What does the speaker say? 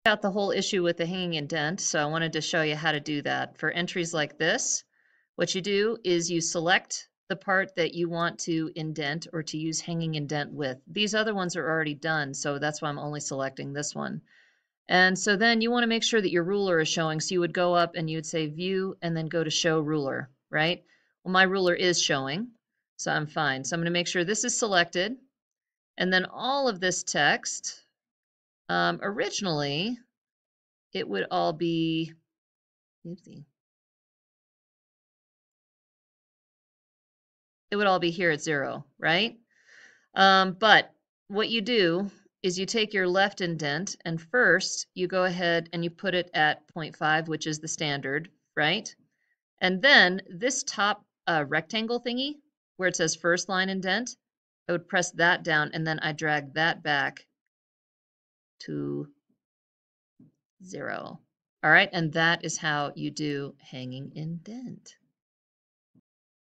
Out the whole issue with the hanging indent, so I wanted to show you how to do that. For entries like this, what you do is you select the part that you want to indent or to use hanging indent with. These other ones are already done, so that's why I'm only selecting this one. And so then you want to make sure that your ruler is showing, so you would go up and you would say View and then go to Show Ruler, right? Well, my ruler is showing, so I'm fine. So I'm going to make sure this is selected, and then all of this text, originally, it would all be, oopsie, it would all be here at 0, right? But what you do is you take your left indent and first you go ahead and you put it at 0.5, which is the standard, right? And then this top rectangle thingy where it says first line indent, I would press that down and then I drag that back to 0. All right, and that is how you do hanging indent.